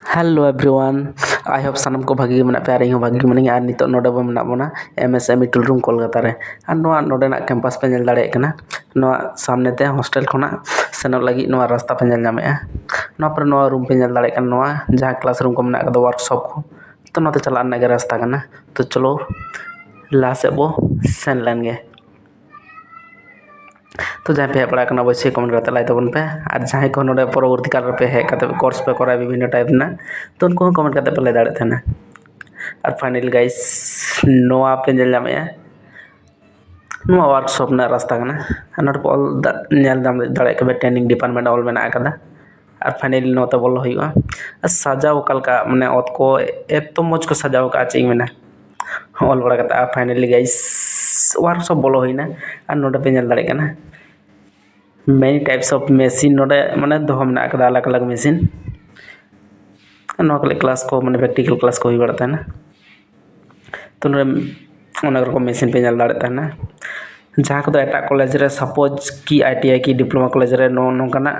Hello everyone. I hope सानम को भागी मना पे आर भागी मनिंग आर नितो नोडे बो मना बोना एमएसएमई टुल रूम कोलकाता रे आर नोआ नोडे ना कैंपस पे नेल दाड़े कना नोआ सामने ते हॉस्टल खोना सेनो लगी नोआ रास्ता पे नेल नामे नोआ पर नोआ रूम पे नेल दाड़े कना नोआ जहां क्लासरूम को मना कदा वर्कशॉप को तो नोते चला ना के रास्ता कना तो चलो लासे बो सेन लेंगे तो जहाँ पे पड़ा करना अवश्य कमेंट करते लाइक तबन पे और जहाँ को नोडे परवर्ती काल पे है कते कोर्स पे करा विभिन्न टाइप ना तो उनको कमेंट करते पे ले दाड़े थे ना और फाइनली गाइस नोआ पे नेल नामे नोआ वर्कशॉप ना रास्ता कना नोट पे ऑल नेल दाड़े के ट्रेनिंग डिपार्टमेंट ऑल मेना कदा और फाइनली नोते बोलो हुआ सजाव कलका माने ओत को एतो मज को सजाव का ची मेना ऑल बड़ा कता फाइनली गाइस वर्कशॉप बोलो हुईना और नोडे पे नेल दाड़े कना many types of machine नोडे माने दो हम ना कदा अलग अलग मशीन नोकले क्लास को माने प्रैक्टिकल क्लास को ही बड़ता है ना तो नोडे ओना को मशीन पे नेल दाड़े ना जहाँ को एटा कॉलेज रे सपोज की आईटीआई की डिप्लोमा कॉलेज रे नो नोकना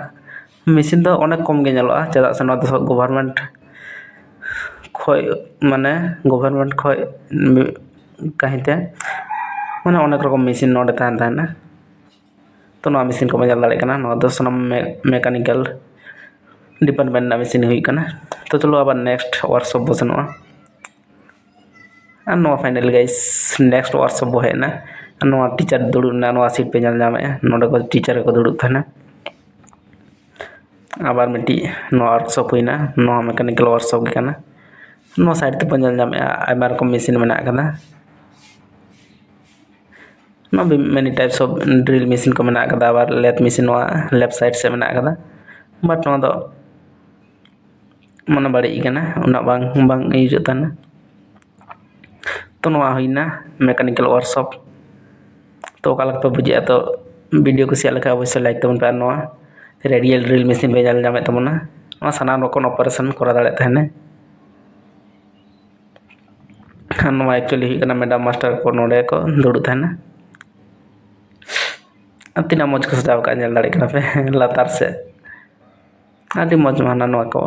मशीन दो अनेक कम गे नेलोआ चदा से नो दो गवर्नमेंट खोय माने गवर्नमेंट खोय कहिते माने अनेक रकम मशीन नोडे तान ना तो नोआ मशीन को मजा दाड़े कना नोआ दो सनम मैकेनिकल डिपार्टमेंट ना मशीन हुई कना तो चलो अब नेक्स्ट वर्कशॉप बो सनोआ नो फाइनल गाइस नेक्स्ट वर्कशॉप बो है ना नो टीचर दुड़ु ना नो सीट पे नेल नामे नोडे को टीचर को दुड़ु थाना आबार मिट्टी नो वर्कशॉप हुईना नो मैकेनिकल वर्कशॉप कना नो साइड ते पंजल नामे आयमा रकम मशीन मेना कना नो many types of drill machine को मेना कदा आबार लेथ मशीन नो लेफ्ट साइड से मेना कदा बट नो दो मन बड़ी कना उना बांग बांग यूज ताना तो नो हुईना मैकेनिकल वर्कशॉप तो कालक पे बुझे तो वीडियो को शेयर अवश्य लाइक तबन पे नो रेडियल ड्रिल मशीन पे नेल नामे तबना नो सानाम रकम ऑपरेशन करा दाड़े थाने नो एक्चुअली हुई कना मैडम मास्टर को नोडे को दुड़ु थाना तीना मज को सजाव का नेल दाड़े कना पे लातार से आदि मज माना नो को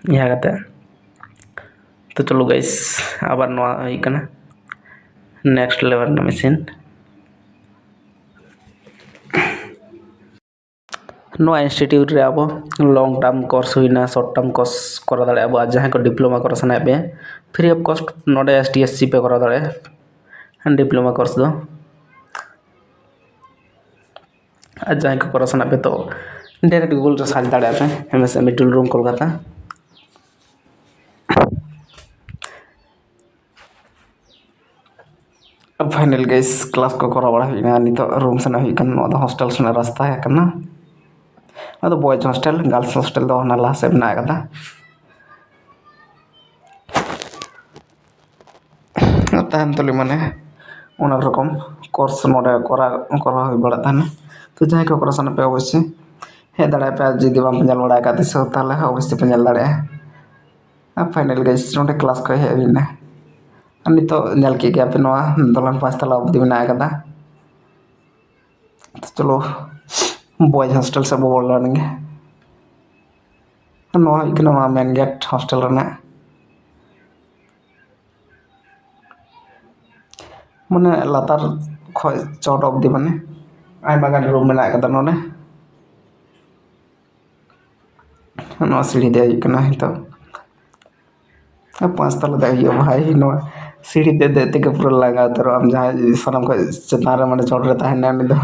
यहाँ कते तो चलो गाइस आबार नो हुई कना नेक्स्ट लेवल मशीन नो इंस्टीट्यूट रे अब लॉन्ग टर्म कोर्स हुईना शॉर्ट टर्म कोर्स करा दाड़े अब जहाँ को डिप्लोमा करा सना पे फ्री ऑफ कॉस्ट नोडे एसटीएससी पे करा दाड़े डिप्लोमा कोर्स दो जहाँ को करा सना पे तो डायरेक्ट गूगल रे सर्च दाड़े पे एमएसएमई टूल रूम कोलकाता अब फाइनल गाइस क्लास को करा बड़ा हुईना नितो रूम से हुई कन नो हॉस्टल से रास्ता है कना अदो बॉयज हॉस्टल गर्ल्स हॉस्टल दो ना ला से बना कदा तान तले माने उन रकम कोर्स नोडे करा करा हुई बड़ा थाना तो जहाँ को करा सना पे अवश्य हे दाड़े पे जदि बाम पंजल बड़ा का दिसो ताले अवश्य पंजल दाड़े अब फाइनल गाइस नोडे क्लास को हे बिना नितो नेल के गया पे नो दलन पांच तला अवधि बना कदा तो चलो बॉयज हॉस्टल से बोल लेंगे नो इकनो मेन गेट हॉस्टल रे माने लातार खय चौट अवधि माने आयमा गान रूम मेना कदा नोने नो सीढ़ी दे कना तो पांच तला दे भाई नो सीढ़ी दे देते के पूरा लगा तो हम जहाँ सनम को चेतान रे माने चौट रे ताहना नि दो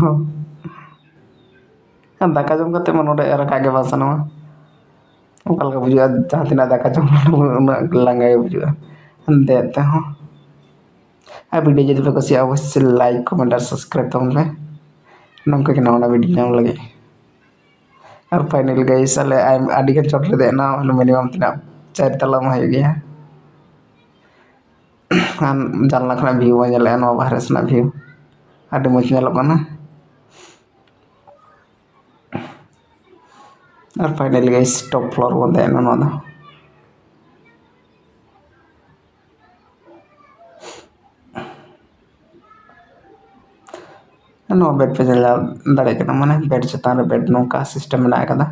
दाका जम कते नोडे रका के भाषण ओकल का बुझा जहाँ तिना दाका जम लंगा बुझा देते हो आ वीडियो जदि पे कुछ अवश्य लाइक कमेंट और सब्सक्राइब तबन पे नंका के नवा वीडियो नाम लगे और फाइनल गाइस साले आई एम आडी के चोट ले ना मिनिमम तना 4 तला में हो गया आन जानला खना व्यू नेले नो बाहर से व्यू आडी मज नेलो कना और फाइनल गाइस टॉप फ्लोर बंदे नो दो नो बेड पे चला दाड़े कना माने बेड चेतान रे बेड नोका सिस्टम मेना कदा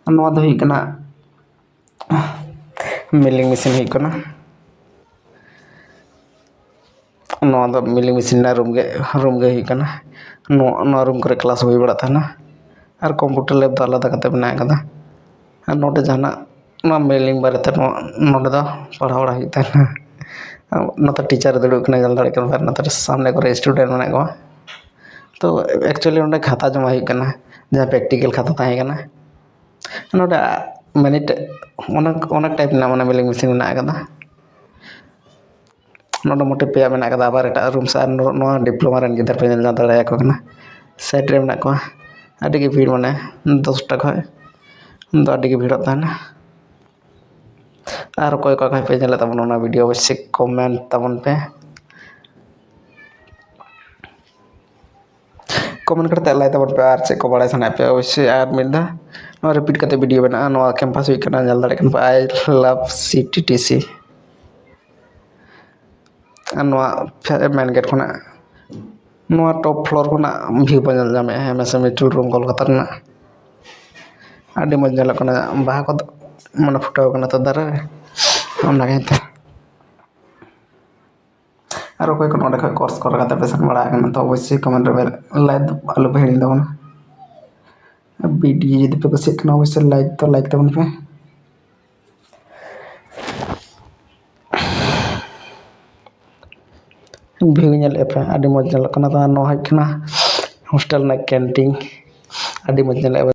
ᱱᱚᱣᱟ ᱫᱚ ᱦᱩᱭᱩᱜ ᱠᱟᱱᱟ ᱢᱤᱞᱤᱝ ᱢᱮᱥᱤᱱ ᱦᱩᱭᱩᱜ ᱠᱟᱱᱟ ᱱᱚᱣᱟ ᱫᱚ ᱢᱤᱞᱤᱝ ᱢᱮᱥᱤᱱ ᱨᱮᱱᱟᱜ ᱨᱩᱢ ᱜᱮ ᱦᱩᱭᱩᱜ ᱠᱟᱱᱟ ᱱᱚᱣᱟ ᱨᱩᱢ ᱠᱚᱨᱮ ᱠᱞᱟᱥ ᱦᱩᱭ ᱵᱟᱲᱟᱜ ᱛᱟᱦᱮᱱᱟ ᱟᱨ ᱠᱚᱢᱯᱤᱭᱩᱴᱟᱨ ᱞᱮᱵ ᱫᱚ ᱟᱞᱟᱫᱟ ᱠᱟᱛᱮ ᱢᱮᱱᱟᱜ ᱟᱠᱟᱫᱟ ᱟᱨ ᱱᱚᱰᱮ ᱡᱟᱦᱟᱱᱟᱜ ᱱᱚᱣᱟ ᱢᱮᱞᱤᱝ ᱵᱟᱨᱮᱛᱮ ᱱᱚᱰᱮ ᱫᱚ ᱯᱟᱲᱦᱟᱣ ᱵᱟᱲᱟ ᱦᱩᱭᱩᱜ ᱛᱟᱦᱮᱱᱟ ᱱᱚᱛᱮ ᱴᱤᱪᱟᱨ ᱫᱩᱲᱩᱵ ᱠᱟᱱᱟᱭ ᱧᱮᱞ ᱫᱟᱲᱮᱭᱟᱜ ᱠᱟᱱᱟ ᱱᱚᱛᱮ ᱥᱟᱢᱱᱮ ᱠᱚᱨᱮ ᱥᱴᱩᱰᱮᱱᱴ ᱢᱮᱱᱟᱜ ᱠᱚᱣᱟ ᱛᱚ ᱮᱠᱪᱩᱭᱮᱞᱤ ᱱᱚᱰᱮ ᱠᱷᱟᱛᱟ ᱡᱚᱢᱟ ᱦᱩᱭᱩᱜ ᱠᱟᱱᱟ ᱡᱟᱦᱟᱸ ᱯᱨᱮᱠᱴᱤᱠᱮᱞ ᱠᱷᱟᱛᱟ ᱛᱟᱦᱮᱸ ᱠᱟᱱᱟ ᱱᱚᱰᱮ ᱢᱤᱱᱤᱴ ᱚনেক ᱴᱟᱭᱤᱯ ᱨᱮᱱᱟᱜ ᱢᱟᱱᱮ ᱢᱤᱞᱤᱝ ᱢᱮᱥᱤᱱ ᱢᱮᱱᱟᱜ ᱟᱠᱟᱫᱟ ᱱᱚᱰᱮ ᱢᱳᱴᱮ ᱯᱮᱭᱟ ᱢᱮᱱᱟᱜ ᱟᱠᱟᱫᱟ ᱟᱵᱟᱨ ᱮᱴᱟᱜ ᱨᱩᱢ ᱥᱮᱫ ᱱᱚᱣᱟ ᱰᱤᱯᱞᱳᱢᱟ ᱨᱮᱱ ᱜᱤᱫᱽᱨᱟᱹ ᱯᱮ ᱧᱮᱞ ᱫᱟᱲᱮᱭᱟᱠᱚ ᱠᱟᱱᱟ ᱥᱟᱭᱤᱰ ᱨᱮ ᱢᱮᱱᱟᱜ ᱠᱚᱣᱟ ᱟᱹᱰᱤ ᱜᱮ ᱵᱷᱤᱲ ᱢᱟᱱᱮ 10ᱴᱟ ᱠᱷᱚᱡ ᱫᱚ ᱟᱹᱰᱤ ᱜᱮ ᱵᱷᱤᱲᱚᱜ ᱛᱟᱦᱮᱱᱟ ᱟᱨ ᱚᱠᱚᱭ ᱚᱠᱟ ᱠᱷᱚᱡ ᱯᱮ ᱧᱮᱞᱮᱫ ᱛᱟᱵᱚᱱᱟ ᱚᱱᱟ ᱵᱷᱤᱰᱤᱭᱳ ᱚᱵᱚᱥᱥᱳᱭ ᱠᱚᱢᱮᱱᱴ ᱛᱟᱵᱚᱱ ᱯᱮ ᱠᱚᱢᱮᱱᱴ ᱠᱟᱛᱮ ᱞᱟᱹᱭ ᱛᱟᱵᱚᱱ ᱯᱮ ᱟᱨ ᱪᱮᱫ ᱠᱚ ᱵᱟᱲᱟᱭ ᱥᱟᱱᱟᱭᱮᱫ ᱯᱮᱭᱟ ᱚᱵᱚᱥᱥᱳᱭ ᱟᱨ ᱢᱤᱫ ᱫᱷᱟᱣ ᱱᱚᱣᱟ ᱨᱤᱯᱤᱴ ᱠᱟᱛᱮ ᱵᱷᱤᱰᱤᱭᱳ ᱢᱮᱱᱟᱜᱼᱟ ᱱᱚᱣᱟ ᱠᱮᱢᱯᱟᱥ ᱦᱩᱭᱩᱜ ᱠᱟᱱᱟ ᱧᱮᱞ ᱫᱟᱲᱮᱭᱟᱜ ᱠᱟᱱᱟ ᱯᱮ আই লাভ CTTC ᱟᱨ ᱱᱚᱣᱟ ᱢᱮᱱ ᱜᱮᱴ ᱠᱷᱚᱱᱟᱜ ᱱᱚᱣᱟ ᱴᱚᱯ ᱯᱷᱞᱳᱨ ᱠᱷᱚᱱᱟᱜ ᱵᱷᱤᱭᱩ ᱵᱚᱱ ᱧᱮᱞ ᱧᱟᱢᱮᱫᱼᱟ ᱮᱢᱮᱥ ᱢᱤᱰᱤᱞ ᱨᱩᱢ ᱠᱳᱞᱠᱟᱛᱟ ᱨᱮᱱᱟᱜ ᱟᱹᱰᱤ ᱢᱚᱡᱽ ᱧᱮᱞᱚᱜ ᱠᱟᱱᱟ ᱵᱟᱦᱟ ᱠᱚᱫᱚ ᱢᱟᱱᱮ ᱯᱷᱩᱴᱟᱹᱣ ᱠᱟᱱᱟ ᱛᱚ ᱫᱟᱨᱮ ᱨᱮ ᱚᱱᱟᱜᱮ ᱟᱨ ᱚᱠᱚᱭ ᱠᱚ ᱱᱚᱰᱮ ᱠᱷᱚᱡ ᱠᱳᱨᱥ ᱠᱚᱨᱟᱣ ᱠᱟᱛᱮ ᱯᱮ ᱥᱮᱱ ᱵᱟᱲᱟ ᱟᱠᱟᱱᱟ ᱛᱚ ᱚᱵᱚᱥᱥᱳᱭ ᱠᱚᱢᱮᱱᱴ ᱨᱮ ᱞᱟᱹᱭ ᱟᱞᱚᱯᱮ ᱦᱤᱲᱤᱧ ᱛᱟᱵᱚᱱᱟ ভিডিও যদি পে কুসিত খানা অবশ্যই লাইক তাবন পে ভিউ ᱧᱮᱞᱮᱫ ᱯᱮ ᱟᱹᱰᱤ ᱢᱚᱡᱽ ᱧᱮᱞᱚᱜ ᱠᱟᱱᱟ ᱱᱚᱣᱟ ᱦᱩᱭᱩᱜ ᱠᱟᱱᱟ ᱦᱳᱥᱴᱮᱞ ᱨᱮᱱᱟᱜ ᱠᱮᱱᱴᱤᱱ ᱟᱹᱰᱤ ᱢᱚᱡᱽ ᱧᱮᱞᱚᱜᱼᱟ